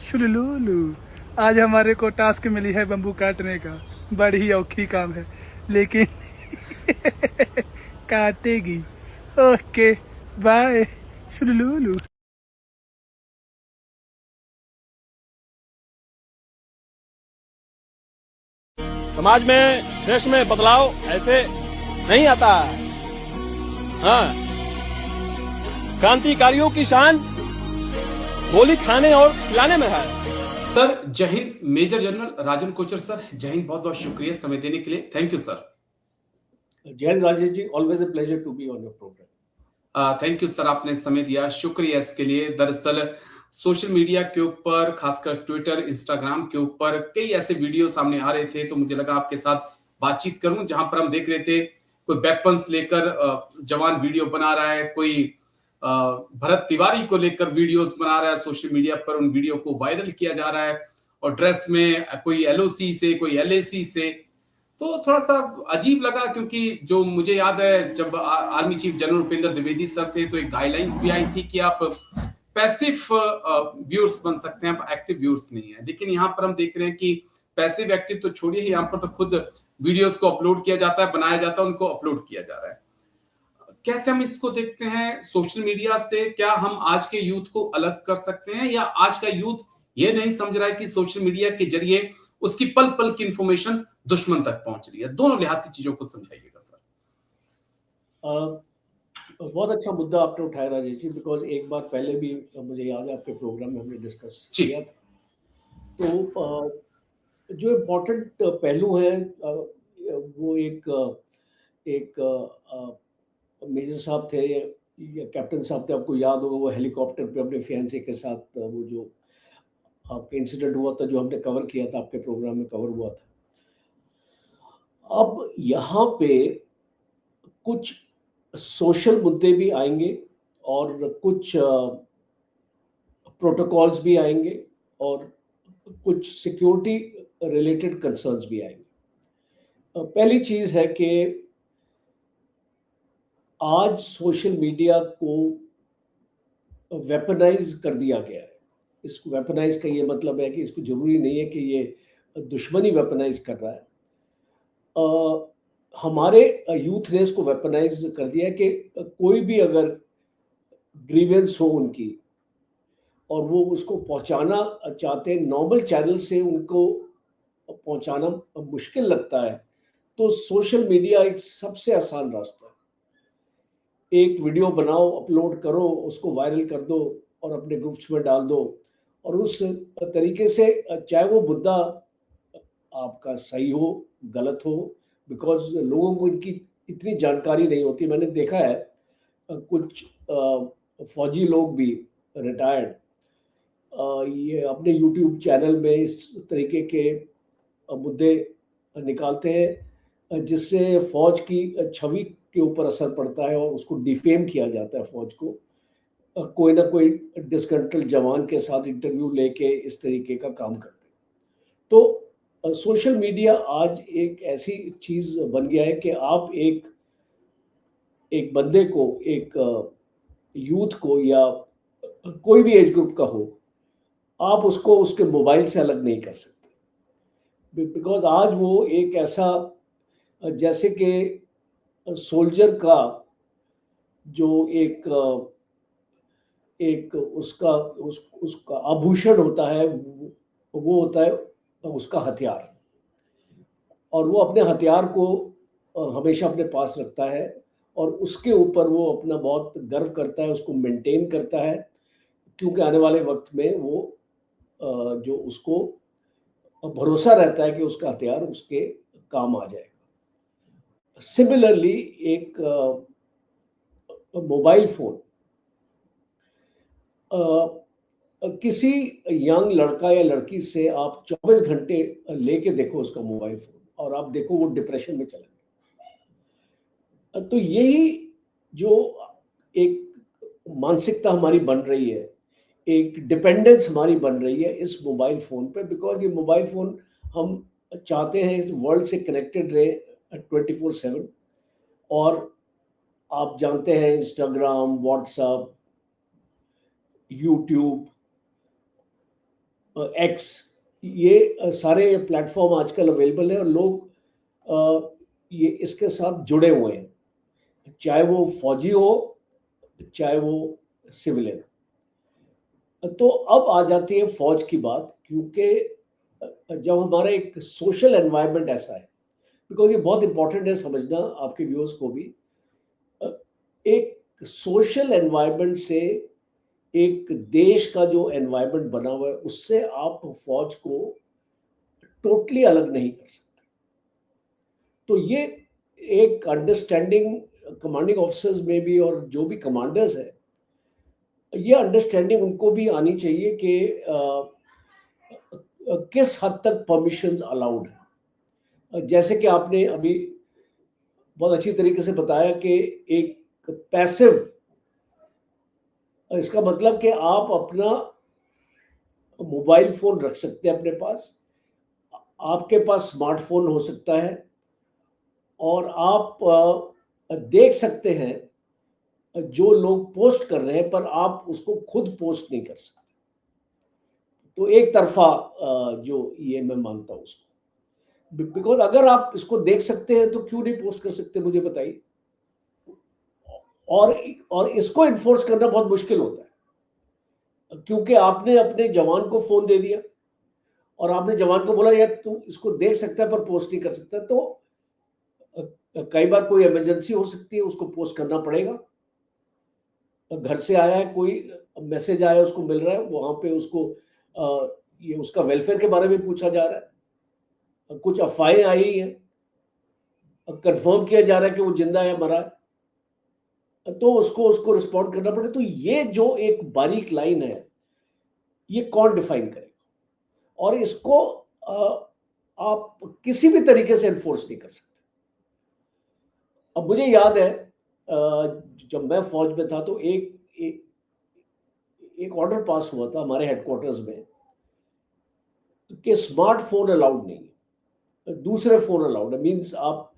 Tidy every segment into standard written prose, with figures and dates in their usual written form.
शुलुलुलु, आज हमारे को टास्क मिली है बम्बू काटने का। बड़ी औखी काम है लेकिन काटेगी। Okay bye शुलुलुलु। समाज में, देश में बदलाव ऐसे नहीं आता है। हाँ, क्रांतिकारियों की शान गोली खाने और खिलाने में है। सर जय हिंद। Major general Rajan Kochar sir, जय हिंद। बहुत बहुत शुक्रिया समय देने के लिए। Thank you sir. जय हिंद Rajesh ji, always a pleasure to be on your program. Thank you sir, आपने समय दिया, शुक्रिया इसके लिए। दरअसल सोशल मीडिया के ऊपर, खासकर ट्विटर, इंस्टाग्राम के ऊपर कई ऐसे वीडियो सामने आ रहे थे, तो मुझे लगा आपके साथ बातचीत करूं, जहां पर हम देख रहे थे कोई वेपन्स लेकर जवान वीडियो बना रहा है, कोई भरत तिवारी को लेकर वीडियोस बना रहा है सोशल मीडिया पर, उन वीडियो को वायरल किया जा रहा है, और ड्रेस में कोई एलओसी से, कोई एलएसी से। तो थोड़ा सा अजीब लगा, क्योंकि जो मुझे याद है जब army chief general Upendra Dwivedi sir थे, तो एक गाइडलाइंस भी आई थी कि आप पैसिव व्यूअर्स बन सकते हैं, आप एक्टिव व्यूअर्स नहीं है। लेकिन यहाँ पर हम देख रहे हैं कि पैसिव एक्टिव तो छोड़िए, यहाँ पर तो खुद वीडियोस को अपलोड किया जाता है, बनाया जाता है, उनको अपलोड किया जा रहा है। कैसे हम इसको देखते हैं सोशल मीडिया से? क्या हम आज के यूथ को अलग कर सकते हैं, या आज का यूथ ये नहीं समझ रहा है कि सोशल मीडिया के जरिए उसकी पल पल की इंफॉर्मेशन दुश्मन तक पहुंच रही है? दोनों लिहाज से चीजों को समझाइएगा सर। बहुत अच्छा मुद्दा आपने उठाया राजेश जी, बिकॉज एक बार पहले भी मुझे याद है आपके प्रोग्राम में हमने डिस्कस किया था। तो जो इम्पोर्टेंट पहलू है वो एक मेजर साहब थे या कैप्टन साहब थे, आपको याद होगा, वो हेलीकॉप्टर पे अपने फियांसे के साथ वो जो आपका इंसिडेंट हुआ था, जो हमने कवर किया था, आपके प्रोग्राम में कवर हुआ था। अब यहाँ पे कुछ सोशल मुद्दे भी आएंगे और कुछ प्रोटोकॉल्स भी आएंगे और कुछ सिक्योरिटी रिलेटेड कंसर्न्स भी आएंगे। पहली चीज है कि आज सोशल मीडिया को वेपनाइज कर दिया गया है। इसको वेपनाइज का ये मतलब है कि इसको जरूरी नहीं है कि ये दुश्मनी वेपनाइज कर रहा है। हमारे यूथ ने इसको वेपनाइज कर दिया है कि कोई भी अगर ग्रीवेंस हो उनकी और वो उसको पहुंचाना चाहते हैं, नॉर्मल चैनल से उनको पहुंचाना मुश्किल लगता है, तो सोशल मीडिया एक सबसे आसान रास्ता है। एक वीडियो बनाओ, अपलोड करो, उसको वायरल कर दो और अपने ग्रुप्स में डाल दो, और उस तरीके से चाहे वो मुद्दा आपका सही हो गलत हो, बिकॉज लोगों को इनकी इतनी जानकारी नहीं होती। मैंने देखा है कुछ फौजी लोग भी रिटायर्ड ये अपने यूट्यूब चैनल में इस तरीके के मुद्दे निकालते हैं जिससे फौज की छवि के ऊपर असर पड़ता है और उसको डिफेम किया जाता है। फौज को कोई ना कोई डिस्ग्रंटल्ड जवान के साथ इंटरव्यू लेके इस तरीके का काम करते हैं। तो सोशल मीडिया आज एक ऐसी चीज बन गया है कि आप एक बंदे को, एक यूथ को या कोई भी एज ग्रुप का हो, आप उसको उसके मोबाइल से अलग नहीं कर सकते। बिकॉज आज वो एक ऐसा, जैसे कि सोल्जर का जो एक उसका आभूषण होता है, वो होता है उसका हथियार, और वो अपने हथियार को हमेशा अपने पास रखता है और उसके ऊपर वो अपना बहुत गर्व करता है, उसको मेंटेन करता है, क्योंकि आने वाले वक्त में वो जो उसको भरोसा रहता है कि उसका हथियार उसके काम आ जाएगा। सिमिलरली एक मोबाइल फोन, किसी यंग लड़का या लड़की से आप 24 घंटे लेके देखो उसका मोबाइल फोन, और आप देखो वो डिप्रेशन में चला गया। तो यही जो एक मानसिकता हमारी बन रही है, एक डिपेंडेंस हमारी बन रही है इस मोबाइल फोन पे, बिकॉज ये मोबाइल फोन हम चाहते हैं इस वर्ल्ड से कनेक्टेड रहे 24/7। और आप जानते हैं इंस्टाग्राम, व्हाट्सएप, यूट्यूब, एक्स, ये सारे प्लेटफॉर्म आजकल अवेलेबल है और लोग ये इसके साथ जुड़े हुए हैं, चाहे वो फौजी हो, चाहे वो सिविलियन। तो अब आ जाती है फौज की बात, क्योंकि जब हमारा एक सोशल एनवायरनमेंट ऐसा है, बिकॉज ये बहुत इंपॉर्टेंट है समझना आपके व्यूअर्स को भी, एक सोशल एनवायरनमेंट से एक देश का जो एनवायरनमेंट बना हुआ है उससे आप फौज को टोटली अलग नहीं कर सकते। तो ये एक अंडरस्टैंडिंग कमांडिंग ऑफिसर्स में भी और जो भी कमांडर्स है, ये अंडरस्टैंडिंग उनको भी आनी चाहिए कि किस हद तक परमिशंस अलाउड है। जैसे कि आपने अभी बहुत अच्छी तरीके से बताया कि एक पैसिव, इसका मतलब कि आप अपना मोबाइल फोन रख सकते हैं अपने पास, आपके पास स्मार्टफोन हो सकता है और आप देख सकते हैं जो लोग पोस्ट कर रहे हैं, पर आप उसको खुद पोस्ट नहीं कर सकते। तो एक तरफा जो ये मैं मानता हूँ उसको, बिकॉज अगर आप इसको देख सकते हैं तो क्यों नहीं पोस्ट कर सकते, मुझे बताइए। और इसको इन्फोर्स करना बहुत मुश्किल होता है, क्योंकि आपने अपने जवान को फोन दे दिया और आपने जवान को बोला यार तू इसको देख सकता है पर पोस्ट नहीं कर सकता। तो कई बार कोई इमरजेंसी हो सकती है, उसको पोस्ट करना पड़ेगा। घर से आया है, कोई मैसेज आया, उसको मिल रहा है, वहां पे उसको ये उसका वेलफेयर के बारे में पूछा जा रहा है, कुछ अफवाहें आई है, कंफर्म किया जा रहा है कि वो जिंदा है मरा है, तो उसको रिस्पॉन्ड करना पड़े। तो ये जो एक बारीक लाइन है, ये कौन डिफाइन करेगा, और इसको आप किसी भी तरीके से एनफोर्स नहीं कर सकते। अब मुझे याद है जब मैं फौज में था तो एक ऑर्डर पास हुआ था हमारे हेडक्वार्टर्स में कि स्मार्टफोन अलाउड नहीं है, दूसरे फोन अलाउड है। मींस आप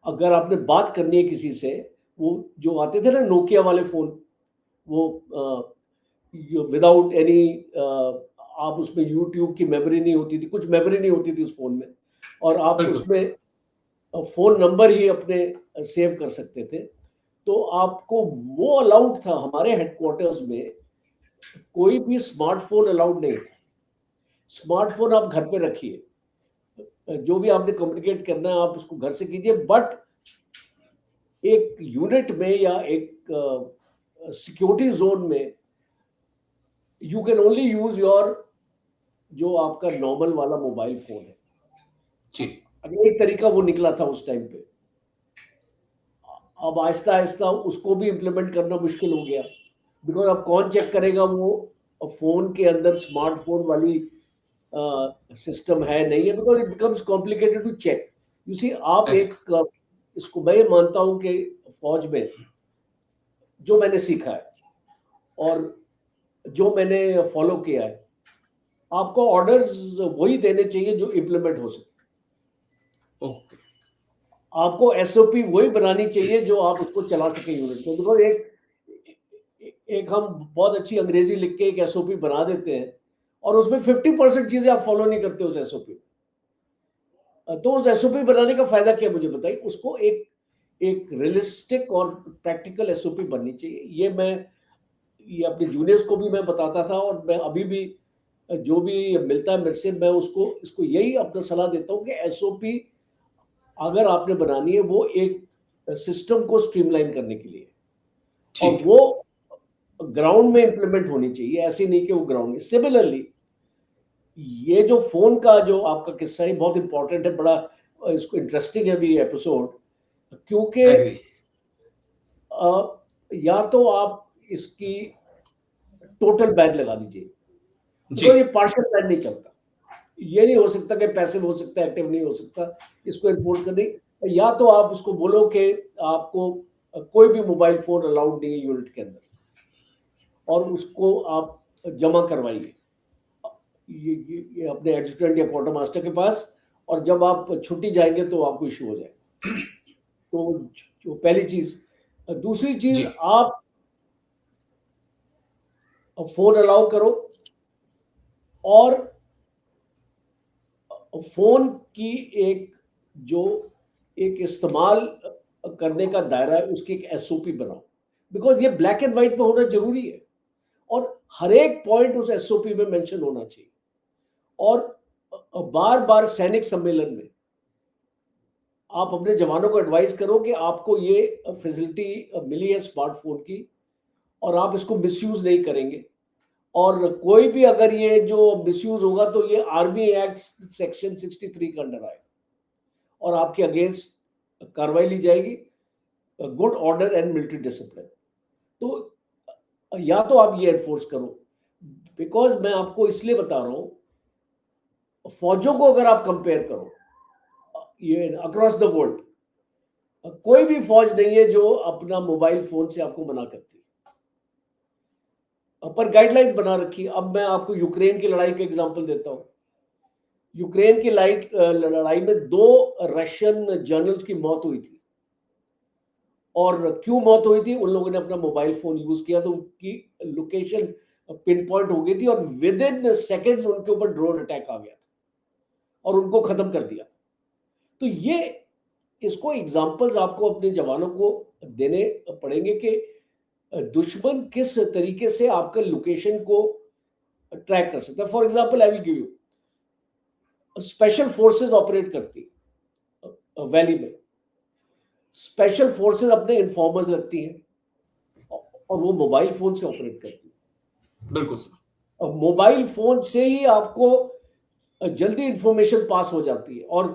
अगर आपने बात करनी है किसी से, वो जो आते थे ना नोकिया वाले फोन, वो विदाउट एनी, आप उसमें यूट्यूब की मेमोरी नहीं होती थी, कुछ मेमोरी नहीं होती थी उस फोन में, और आप उसमें फोन नंबर ही अपने सेव कर सकते थे। तो आपको वो अलाउड था। हमारे हेडक्वार्टर्स में कोई भी स्मार्टफोन अलाउड नहीं था। स्मार्टफोन आप घर पे रखिए, जो भी आपने कम्युनिकेट करना है आप उसको घर से कीजिए, बट एक यूनिट में या एक सिक्योरिटी जोन में you can only use your जो आपका नॉर्मल वाला मोबाइल फोन है जी। अगर एक तरीका वो निकला था उस टाइम पे। अब आहिस्ता आहिस्ता उसको भी इम्प्लीमेंट करना मुश्किल हो गया, बिकॉज अब कौन चेक करेगा वो फोन के अंदर स्मार्टफोन वाली सिस्टम है नहीं है, because it becomes complicated to check. You see, आप एक इसको मैं ये मानता हूं कि फौज में जो मैंने सीखा है और जो मैंने फॉलो किया है, आपको ऑर्डर्स वही देने चाहिए जो इम्प्लीमेंट हो सके। आपको एसओपी वही बनानी चाहिए जो आप उसको चला सके यूनिट में। बिकॉज एक हम बहुत अच्छी अंग्रेजी लिख के एक एसओपी बना देते हैं और उसमें 50% चीजें आप फॉलो नहीं करते उस एसओपी। तो उस एसओपी बनाने का फायदा क्या, मुझे बताइए। उसको एक रियलिस्टिक और प्रैक्टिकल एसओपी बननी चाहिए। ये अपने जूनियर्स को भी मैं बताता था, और मैं अभी भी जो भी मिलता है मेरे से, मैं इसको यही अपना सलाह देता हूँ कि एसओपी अगर आपने बनानी है वो एक सिस्टम को स्ट्रीमलाइन करने के लिए, और वो ग्राउंड में इंप्लीमेंट होनी चाहिए, ऐसे नहीं कि वो ग्राउंड में। सिमिलरली ये जो फोन का जो आपका किस्सा है बहुत इंपॉर्टेंट है, बड़ा इसको इंटरेस्टिंग है भी एपिसोड, क्योंकि या तो आप इसकी टोटल बैन लगा दीजिए, तो ये पार्शियल बैन नहीं चलता। ये नहीं हो सकता कि पैसिव हो सकता है, एक्टिव नहीं हो सकता, इसको एनफोर्स करने। या तो आप उसको बोलो कि आपको कोई भी मोबाइल फोन अलाउड नहीं है यूनिट के अंदर, और उसको आप जमा करवाइए ये अपने एडजुटेंट या क्वार्टर मास्टर के पास, और जब आप छुट्टी जाएंगे तो आपको इशू हो जाएगा। तो जो पहली चीज। दूसरी चीज, आप फोन अलाउ करो, और फोन की एक इस्तेमाल करने का दायरा है, उसकी एक एसओपी बनाओ, बिकॉज ये ब्लैक एंड व्हाइट में होना जरूरी है और हर एक पॉइंट उस एसओपी में मेंशन होना चाहिए। और बार बार सैनिक सम्मेलन में आप अपने जवानों को एडवाइस करो कि आपको ये फैसिलिटी मिली है स्मार्टफोन की और आप इसको मिसयूज नहीं करेंगे, और कोई भी अगर ये जो मिसयूज होगा तो ये आर्मी एक्ट सेक्शन 63 के अंडर आए और आपके अगेंस्ट कार्रवाई ली जाएगी, good order and military discipline. तो या तो आप ये एनफोर्स करो, बिकॉज मैं आपको इसलिए बता रहा हूं, फौजों को अगर आप कंपेयर करो ये अक्रॉस द वर्ल्ड, कोई भी फौज नहीं है जो अपना मोबाइल फोन से आपको मना करती है, पर गाइडलाइंस बना रखी। अब मैं आपको यूक्रेन की लड़ाई का एग्जांपल देता हूं। यूक्रेन की लड़ाई में 2 रशियन जनरल्स की मौत हुई थी, और क्यों मौत हुई थी? उन लोगों ने अपना मोबाइल फोन यूज किया तो उनकी लोकेशन पिन पॉइंट हो गई थी और विद इन सेकेंड्स उनके ऊपर ड्रोन अटैक आ गया था और उनको खत्म कर दिया। तो ये इसको एग्जांपल्स आपको अपने जवानों को देने पड़ेंगे कि दुश्मन किस तरीके से आपका लोकेशन को ट्रैक कर सकता है। For example I will give you, special forces operate करती वैली में, स्पेशल फोर्सेस अपने इन्फॉर्मर्स रखती हैं और वो मोबाइल फोन से ऑपरेट करती है। बिल्कुल सर। अब मोबाइल फोन से ही आपको जल्दी इंफॉर्मेशन पास हो जाती है और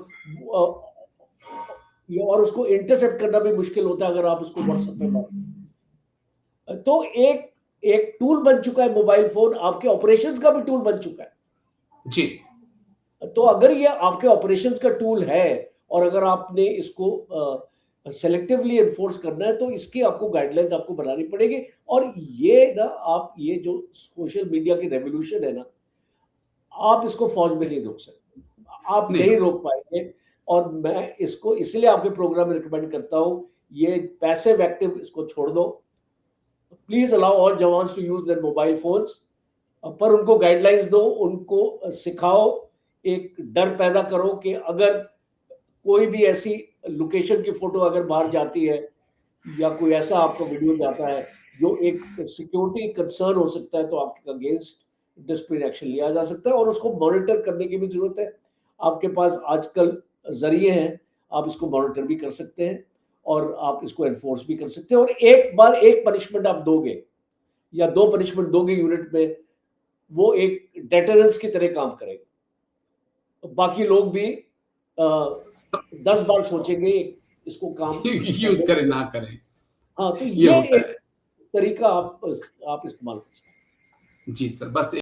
उसको इंटरसेप्ट करना भी मुश्किल होता है अगर आप उसको व्हाट्सएप पे बात। तो एक टूल बन चुका है मोबाइल फोन, आपके ऑपरेशंस का भी टूल बन चुका है जी। तो अगर ये आपके ऑपरेशंस का टूल है और अगर आपने इसको सेलेक्टिवली एनफोर्स करना है तो इसकी आपको गाइडलाइंस आपको बनानी पड़ेगी। और ये ना, आप ये जो सोशल मीडिया की रेवोल्यूशन है ना, आप इसको फौज में नहीं रोक सकते, आप नहीं रोक पाएंगे। और मैं इसको इसलिए आपके प्रोग्राम में रिकमेंड करता हूं, ये पैसिव एक्टिव इसको छोड़ दो। Please allow all jawans to use their mobile phones, पर उनको गाइडलाइंस दो, उनको सिखाओ, एक डर पैदा करो कि अगर कोई भी ऐसी लोकेशन की फोटो अगर बाहर जाती है या कोई ऐसा आपको वीडियो जाता है जो एक सिक्योरिटी कंसर्न हो सकता है तो आपके अगेंस्ट डिसिप्लिनरी एक्शन लिया जा सकता है और उसको मॉनिटर करने की भी जरूरत है। आपके पास आजकल जरिए हैं, आप इसको मॉनिटर भी कर सकते हैं और आप इसको एनफोर्स भी कर सकते हैं। और एक बार एक पनिशमेंट आप दोगे या 2 पनिशमेंट दोगे यूनिट में, वो एक डेटरेंस की तरह काम करेगा। बाकी लोग भी 10 बार सोचेंगे इसको काम यूज करें ना करें। हाँ, तो ये एक तरीका आप इस्तेमाल कर सकते हैं। जी सर, बस